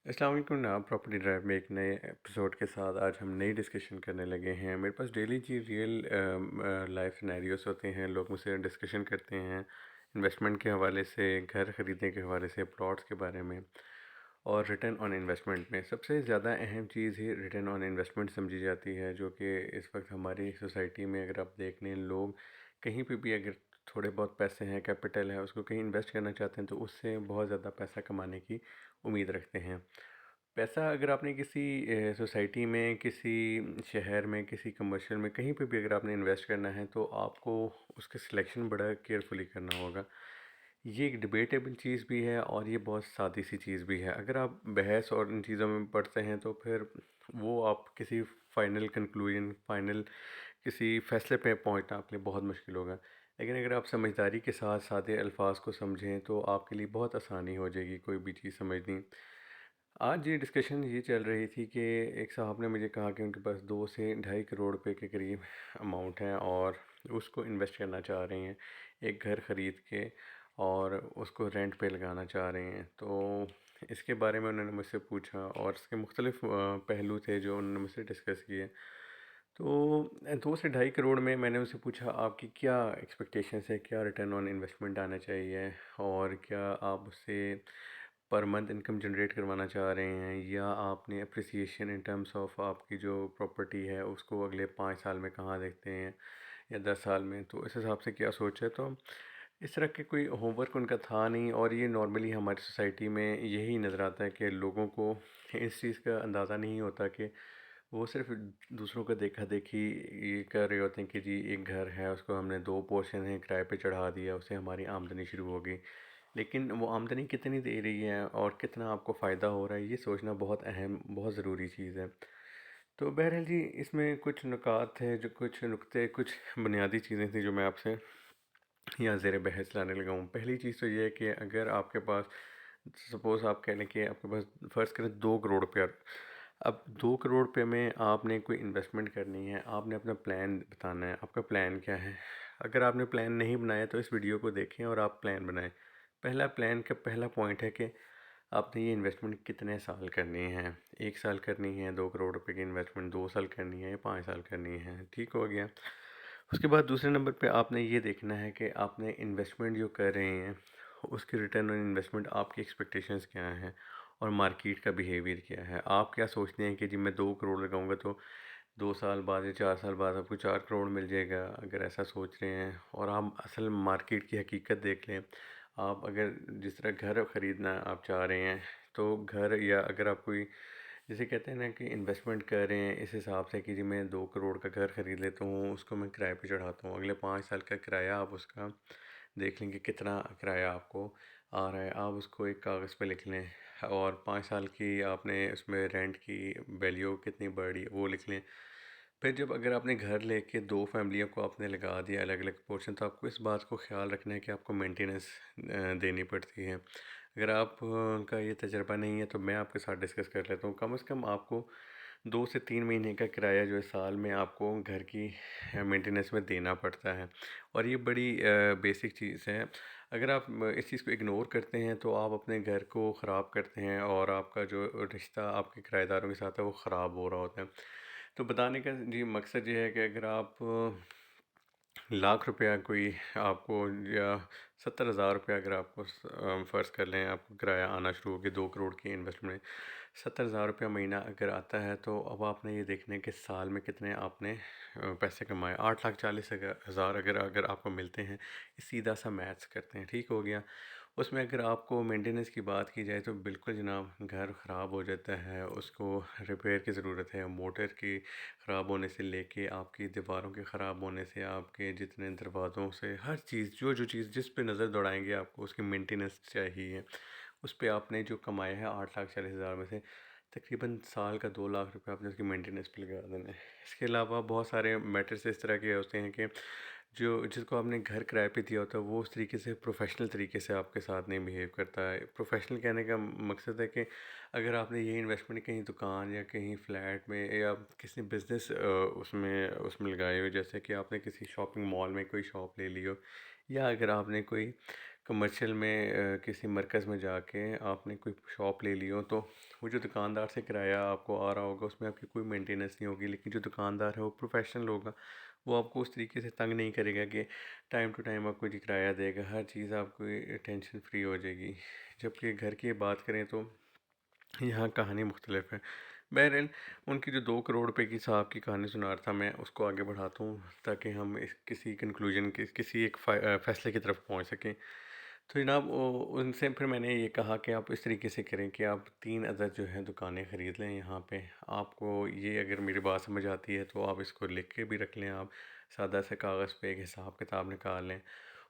अस्सलाम वालेकुम ना प्रॉपर्टी ड्राइव में एक नए एपिसोड के साथ आज हम नई डिस्कशन करने लगे हैं। मेरे पास डेली जी रियल लाइफ सिनेरियोस होते हैं। लोग मुझसे डिस्कशन करते हैं इन्वेस्टमेंट के हवाले से, घर ख़रीदने के हवाले से, प्लॉट्स के बारे में और रिटर्न ऑन इन्वेस्टमेंट में। सबसे ज़्यादा अहम चीज़ ही रिटर्न ऑन इन्वेस्टमेंट समझी जाती है, जो कि इस वक्त हमारी सोसाइटी में अगर आप देख लें, लोग कहीं पे भी अगर थोड़े बहुत पैसे हैं, कैपिटल है, उसको कहीं इन्वेस्ट करना चाहते हैं तो उससे बहुत ज़्यादा पैसा कमाने की उम्मीद रखते हैं। पैसा अगर आपने किसी सोसाइटी में, किसी शहर में, किसी कमर्शियल में, कहीं पे भी अगर आपने इन्वेस्ट करना है तो आपको उसका सिलेक्शन बड़ा केयरफुली करना होगा। ये एक डिबेटेबल चीज़ भी है और ये बहुत सादी सी चीज़ भी है। अगर आप बहस और इन चीज़ों में पढ़ते हैं तो फिर वो आप किसी फाइनल कंक्लूजन, फाइनल किसी फैसले पे पहुंचना आपके लिए बहुत मुश्किल होगा। लेकिन अगर आप समझदारी के साथ सादे अल्फाज को समझें तो आपके लिए बहुत आसानी हो जाएगी कोई भी चीज़ समझनी। आज ये डिस्कशन ये चल रही थी कि एक साहब ने मुझे कहा कि उनके पास 2 से ढाई करोड़ रुपए के करीब अमाउंट है और उसको इन्वेस्ट करना चाह रहे हैं एक घर ख़रीद के, और उसको रेंट पे लगाना चाह रहे हैं। तो इसके बारे में उन्होंने मुझसे पूछा और इसके मुख्तलिफ पहलू थे जो उन्होंने मुझसे डिस्कस किए। तो 2 से ढाई करोड़ में मैंने उनसे पूछा, आपकी क्या एक्सपेक्टेशंस है, क्या रिटर्न ऑन इन्वेस्टमेंट आना चाहिए, और क्या आप उससे पर मंथ इनकम जनरेट करवाना चाह रहे हैं, या आपने अप्रिसिएशन इन टर्म्स ऑफ आपकी जो प्रॉपर्टी है उसको अगले 5 साल में कहाँ देखते हैं या 10 साल में, तो इस हिसाब से क्या सोचा है। तो इस तरह के कोई होमवर्क उनका था नहीं, और ये नॉर्मली हमारी सोसाइटी में यही नज़र आता है कि लोगों को इस चीज़ का अंदाज़ा नहीं होता कि वो सिर्फ दूसरों का देखा देखी ये कर रहे होते हैं कि जी एक घर है, उसको हमने 2 पोर्शन है किराए पे चढ़ा दिया, उससे हमारी आमदनी शुरू हो गई। लेकिन वो आमदनी कितनी दे रही है और कितना आपको फ़ायदा हो रहा है, ये सोचना बहुत अहम, बहुत ज़रूरी चीज़ है। तो बहरहाल जी, इसमें कुछ नुकात थे, जो कुछ नुक्ते, कुछ बुनियादी चीज़ें थी जो मैं आपसे यहाँ ज़ेर बहस लाने लगा हूँ। पहली चीज़ तो ये है कि अगर आपके पास, सपोज़ आप कह लें कि आपके पास, फ़र्ज़ करें 2 करोड़ रुपया। अब 2 करोड़ रुपये में आपने कोई इन्वेस्टमेंट करनी है, आपने अपना प्लान बताना है, आपका प्लान क्या है। अगर आपने प्लान नहीं बनाया तो इस वीडियो को देखें और आप प्लान बनाएं। पहला प्लान का पहला पॉइंट है कि आपने ये इन्वेस्टमेंट कितने साल करनी है। 1 साल करनी है 2 करोड़ रुपये की इन्वेस्टमेंट, 2 साल करनी है या 5 साल करनी है, ठीक हो गया। उसके बाद दूसरे नंबर पे आपने ये देखना है कि आपने इन्वेस्टमेंट जो कर रहे हैं उसकी रिटर्न ऑन इन्वेस्टमेंट आपकी एक्सपेक्टेशंस क्या हैं और मार्केट का बिहेवियर क्या है। आप क्या सोचते हैं कि जी मैं 2 करोड़ लगाऊंगा तो 2 साल बाद या 4 साल बाद आपको 4 करोड़ मिल जाएगा, अगर ऐसा सोच रहे हैं। और आप असल मार्केट की हकीकत देख लें। आप अगर जिस तरह घर ख़रीदना आप चाह रहे हैं तो घर, या अगर आप कोई जैसे कहते हैं ना कि इन्वेस्टमेंट कर रहे हैं इस हिसाब से कि जी मैं 2 करोड़ का घर ख़रीद लेता हूँ, उसको मैं किराए पे चढ़ाता हूँ, अगले 5 साल का किराया आप उसका देख लें कि कितना किराया आपको आ रहा है। आप उसको एक कागज़ पे लिख लें और 5 साल की आपने उसमें रेंट की वैल्यू कितनी बढ़ रही है वो लिख लें। फिर जब अगर आपने घर लेके 2 फैमिलियों को आपने लगा दिया अलग अलग पोर्शन, तो आपको इस बात को ख्याल रखना है कि आपको मेंटेनेंस देनी पड़ती है। अगर आप का ये तजर्बा नहीं है तो मैं आपके साथ डिस्कस कर लेता हूँ। कम से कम आपको 2 से 3 महीने का किराया जो है साल में आपको घर की मेंटेनेंस में देना पड़ता है, और ये बड़ी बेसिक चीज़ है। अगर आप इस चीज़ को इग्नोर करते हैं तो आप अपने घर को ख़राब करते हैं और आपका जो रिश्ता आपके किराएदारों के साथ है वो ख़राब हो रहा होता है। तो बताने का जी मकसद ये है कि अगर आप लाख रुपया कोई आपको, या 70,000 रुपया अगर आपको फ़र्ज़ कर लें आपको किराया आना शुरू हो गया 2 करोड़ की इन्वेस्टमेंट, 70,000 रुपया महीना अगर आता है, तो अब आपने ये देखना है कि साल में कितने आपने पैसे कमाए। 8,40,000 अगर अगर आपको मिलते हैं, सीधा सा मैथ्स करते हैं, ठीक हो गया। उसमें अगर आपको मेंटेनेंस की बात की जाए तो बिल्कुल जनाब, घर ख़राब हो जाता है, उसको रिपेयर की ज़रूरत है। मोटर की ख़राब होने से लेके आपकी दीवारों के ख़राब होने से, आपके जितने दरवाज़ों से, हर चीज़, जो चीज़ जिस पे नज़र दौड़ाएंगे आपको उसकी मेंटेनेंस चाहिए। उस पे आपने जो कमाया है 8,40,000 में से तकरीबन साल का 2 लाख रुपए आपने उसकी मेंटेनेंस पे लगा देना है। इसके अलावा बहुत सारे मैटर्स इस तरह के होते हैं कि जो जिसको आपने घर किराए पे दिया होता है वो उस तरीके से, प्रोफेशनल तरीके से आपके साथ नहीं बिहेव करता है। प्रोफेशनल कहने का मकसद है कि अगर आपने ये इन्वेस्टमेंट कहीं दुकान या कहीं फ्लैट में या किसी बिज़नेस उसमें लगाए हो, जैसे कि आपने किसी शॉपिंग मॉल में कोई शॉप ले ली हो, या अगर आपने कोई कमर्शियल में किसी मरकज़ में जाके आपने कोई शॉप ले ली हो, तो वो जो दुकानदार से किराया आपको आ रहा होगा उसमें आपकी कोई मेंटेनेंस नहीं होगी। लेकिन जो दुकानदार है वो प्रोफेशनल होगा, वो आपको उस तरीके से तंग नहीं करेगा कि टाइम टू टाइम आपको जी किराया देगा, हर चीज़ आपको टेंशन फ्री हो जाएगी। जबकि घर की बात करें तो यहाँ कहानी मुख्तलिफ है। बहरहाल, उनकी जो 2 करोड़ रुपए की साहब की कहानी सुना रहा था, मैं उसको आगे बढ़ाता हूँ ताकि हम इस किसी कंक्लूजन की किसी एक फ़ैसले की तरफ पहुँच सकें। तो जनाब उनसे फिर मैंने ये कहा कि आप इस तरीके से करें कि आप 3 अदद जो है दुकानें ख़रीद लें यहाँ पे। आपको ये अगर मेरी बात समझ आती है तो आप इसको लिख के भी रख लें, आप सादा से कागज़ पे एक हिसाब किताब निकाल लें।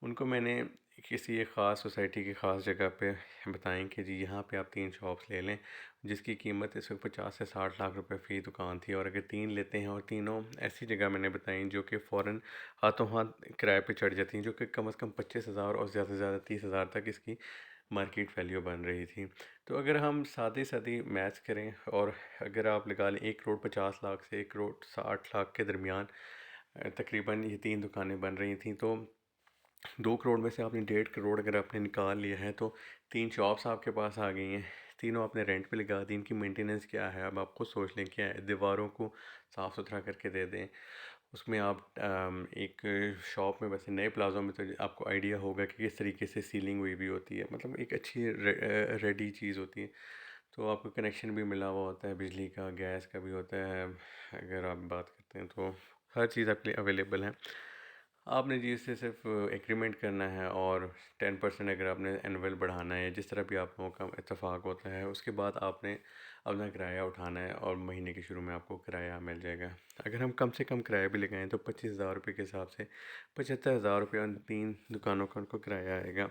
उनको मैंने किसी एक ख़ास सोसाइटी की ख़ास जगह पे बताएं कि जी यहाँ पे आप 3 शॉप्स ले लें, जिसकी कीमत इस वक्त 50 से 60 लाख रुपए फ़ी दुकान थी। और अगर 3 लेते हैं और तीनों ऐसी जगह मैंने बताई जो कि फ़ौरन हाथों हाथ किराए पे चढ़ जाती हैं, जो कि कम से कम 25,000 और ज़्यादा से ज़्यादा 30,000 तक इसकी मार्केट वैल्यू बन रही थी। तो अगर हम सादी सादी मैथ्स करें और अगर आप लगा लें 1 करोड़ 50 लाख से 1 करोड़ 60 लाख के दरमियान तकरीबन ये 3 दुकानें बन रही थी, तो 2 करोड़ में से आपने 1.5 करोड़ अगर आपने निकाल लिया है तो 3 शॉप्स आपके पास आ गई हैं। तीनों आपने रेंट पे लगा दी। इनकी मेंटेनेंस क्या है, अब आप खुद सोच लें क्या है। दीवारों को साफ़ सुथरा करके दे दें। उसमें आप एक शॉप में, वैसे नए प्लाज़ों में तो आपको आइडिया होगा कि किस तरीके से सीलिंग हुई भी होती है, मतलब एक अच्छी रेडी चीज़ होती है। तो आपको कनेक्शन भी मिला हुआ होता है, बिजली का, गैस का भी होता है। अगर आप बात करते हैं तो हर चीज़ आपके लिए अवेलेबल है। आपने जी इससे सिर्फ एग्रीमेंट करना है और 10% अगर आपने एनुअल बढ़ाना है, जिस तरह भी आप लोगों का इत्तेफाक होता है, उसके बाद आपने अपना किराया उठाना है और महीने के शुरू में आपको किराया मिल जाएगा। अगर हम कम से कम किराया भी लगाएं तो 25,000 रुपये के हिसाब से 75,000 रुपये उन 3 दुकानों का उनको किराया आएगा।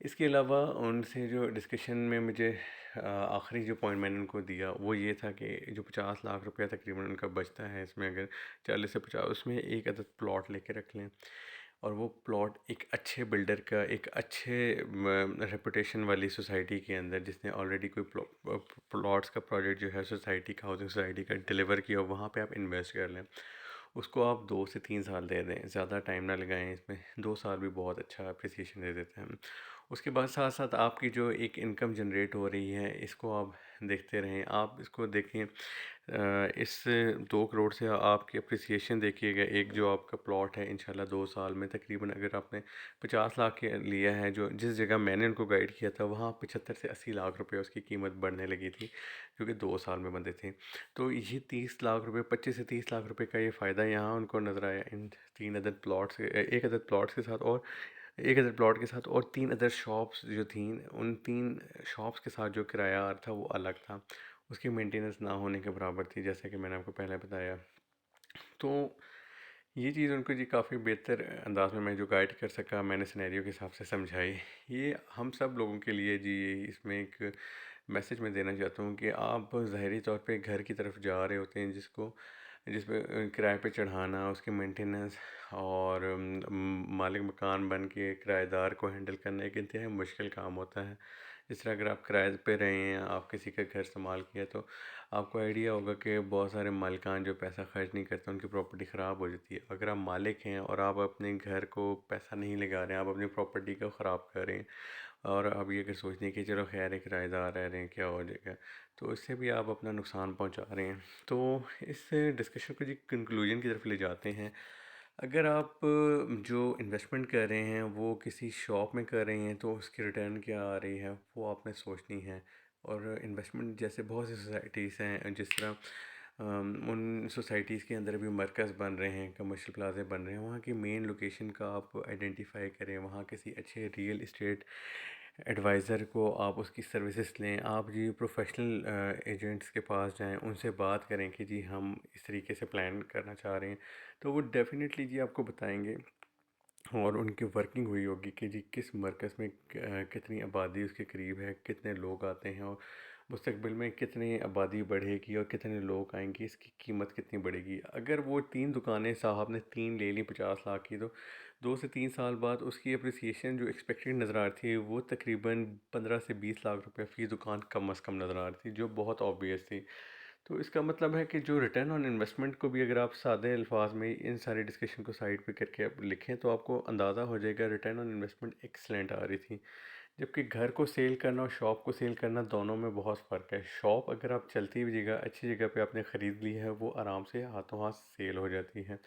इसके अलावा उनसे जो डिस्कशन में मुझे आखिरी जो पॉइंट मैंने उनको दिया वो ये था कि जो 50 लाख रुपया तकरीबन उनका बचता है, इसमें अगर 40 से 50 उसमें एक अदद प्लॉट लेके रख लें। और वो प्लॉट एक अच्छे बिल्डर का, एक अच्छे रेपुटेशन वाली सोसाइटी के अंदर, जिसने ऑलरेडी कोई प्लॉट्स का प्रोजेक्ट जो है सोसाइटी का, हाउसिंग सोसाइटी का डिलीवर किया, वहाँ पे आप इन्वेस्ट कर लें। उसको आप 2 से 3 साल दे दें, ज़्यादा टाइम ना लगाएं इसमें। 2 साल भी बहुत अच्छा अप्रिसिएशन दे देते हैं। उसके बाद साथ साथ आपकी जो एक इनकम जनरेट हो रही है, इसको आप देखते रहें। आप इसको देखें, इस 2 करोड़ से आपकी अप्रिसिएशन देखिएगा। एक जो आपका प्लॉट है, इंशाल्लाह 2 साल में तकरीबन अगर आपने 50 लाख के लिया है, जो जिस जगह मैंने उनको गाइड किया था वहाँ 75 से 80 लाख रुपए उसकी कीमत बढ़ने लगी थी, क्योंकि 2 साल में बंदे थे। तो ये 30 लाख रुपए, 25 से 30 लाख रुपए का ये फ़ायदा यहाँ उनको नज़र आया इन 3 अदद प्लॉट्स, एक अदद प्लॉट्स के साथ। और एक अदर प्लॉट के साथ और 3 अदर शॉप्स जो थीं, उन 3 शॉप्स के साथ जो किराया आ रहा था वो अलग था। उसकी मेंटेनेंस ना होने के बराबर थी, जैसा कि मैंने आपको पहले बताया। तो ये चीज़ उनको जी काफ़ी बेहतर अंदाज में मैं जो गाइड कर सका, मैंने सिनेरियो के हिसाब से समझाई। ये हम सब लोगों के लिए जी, इसमें एक मैसेज मैं देना चाहता हूँ कि आप ज़ाहरी तौर पे घर की तरफ जा रहे होते हैं, जिसपे किराए पे चढ़ाना, उसकी मेंटेनेंस और मालिक मकान बन के किराएदार को हैंडल करना एक इंतहाई मुश्किल काम होता है। जिस तरह अगर आप किराए पे रहे हैं, आप किसी का घर इस्तेमाल किया, तो आपको आइडिया होगा कि बहुत सारे मालिकान जो पैसा खर्च नहीं करते, उनकी प्रॉपर्टी ख़राब हो जाती है। अगर आप मालिक हैं और आप अपने घर को पैसा नहीं लगा रहे हैं, आप अपनी प्रॉपर्टी को ख़राब कर रहे हैं, और अब ये अगर सोचते हैं कि चलो खैर है, किराएदार रह रहे हैं, क्या हो जाएगा, तो इससे भी आप अपना नुकसान पहुंचा रहे हैं। तो इस डिस्कशन को जी कंक्लूजन की तरफ ले जाते हैं। अगर आप जो इन्वेस्टमेंट कर रहे हैं वो किसी शॉप में कर रहे हैं, तो उसकी रिटर्न क्या आ रही है वो आपने सोचनी है। और इन्वेस्टमेंट जैसे बहुत सी सोसाइटीज़ हैं, जिस तरह उन सोसाइटीज़ के अंदर भी मरकज़ बन रहे हैं, कमर्शियल प्लाजे बन रहे हैं, वहाँ की मेन लोकेशन का आप आइडेंटिफाई करें। वहाँ किसी अच्छे रियल इस्टेट एडवाइज़र को आप उसकी सर्विसेज लें। आप जी प्रोफेशनल एजेंट्स के पास जाएं, उनसे बात करें कि जी हम इस तरीके से प्लान करना चाह रहे हैं, तो वो डेफ़िनेटली जी आपको बताएंगे। और उनकी वर्किंग हुई होगी कि जी किस मरकज़ में कितनी आबादी उसके करीब है, कितने लोग आते हैं, और मुस्तकबिल में कितनी आबादी बढ़ेगी और कितने लोग आएंगे, इसकी कीमत कितनी बढ़ेगी। अगर वो 3 दुकानें साहब ने 3 ले ली 50 लाख की, तो 2 से 3 साल बाद उसकी अप्रिसिएशन जो एक्सपेक्टेड नज़र आ रही थी वो तकरीबन 15 से 20 लाख रुपए फ़ी दुकान कम अज़ कम नज़र आ रही थी, जो बहुत ऑब्वियस थी। तो इसका मतलब है कि जो रिटर्न ऑन इन्वेस्टमेंट को भी अगर आप सादे अल्फाज में इन सारे डिस्कशन को साइड पे करके आप लिखें तो आपको अंदाज़ा हो जाएगा रिटर्न ऑन इन्वेस्टमेंट एक्सलेंट आ रही थी। जबकि घर को सेल करना और शॉप को सेल करना दोनों में बहुत फ़र्क है। शॉप अगर आप चलती हुई जगह अच्छी जगह पे आपने ख़रीद ली है वो आराम से हाथों हाथ सेल हो जाती है।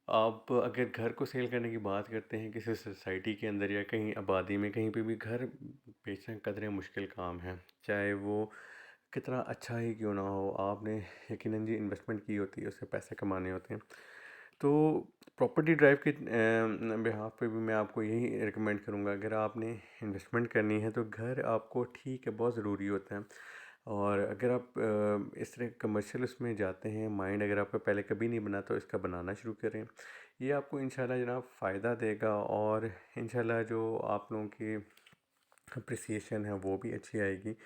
आप अगर घर को सेल करने की बात करते हैं किसी सोसाइटी के अंदर या कहीं आबादी में कहीं पे भी घर बेचना कदरे मुश्किल काम है। चाहे वो कितना अच्छा ही क्यों ना हो, आपने यकीनन जी इन्वेस्टमेंट की होती है, उससे पैसे कमाने होते हैं। तो प्रॉपर्टी ड्राइव के बिहाफ पे भी मैं आपको यही रिकमेंड करूँगा, अगर आपने इन्वेस्टमेंट करनी है तो घर आपको ठीक है बहुत ज़रूरी होता है। और अगर आप इस तरह कमर्शियल उसमें जाते हैं, माइंड अगर आपका पहले कभी नहीं बना तो इसका बनाना शुरू करें। ये आपको इंशाल्लाह जनाब फ़ायदा देगा और इंशाल्लाह जो आप लोगों की अप्रिसिएशन है वो भी अच्छी आएगी।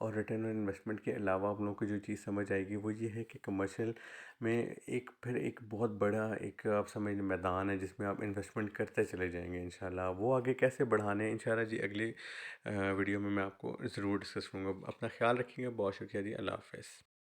और रिटर्न ऑन इन्वेस्टमेंट के अलावा आप लोगों को जो चीज़ समझ आएगी वो ये है कि कमर्शियल में एक फिर एक बहुत बड़ा एक आप समझ लें मैदान है जिसमें आप इन्वेस्टमेंट करते चले जाएंगे इंशाल्लाह। वो आगे कैसे बढ़ाने हैं इंशाल्लाह जी अगले वीडियो में मैं आपको ज़रूर डिस्कस करूँगा। अपना ख्याल रखिएगा। बहुत शुक्रिया जी। अल्लाह हाफ़िज़।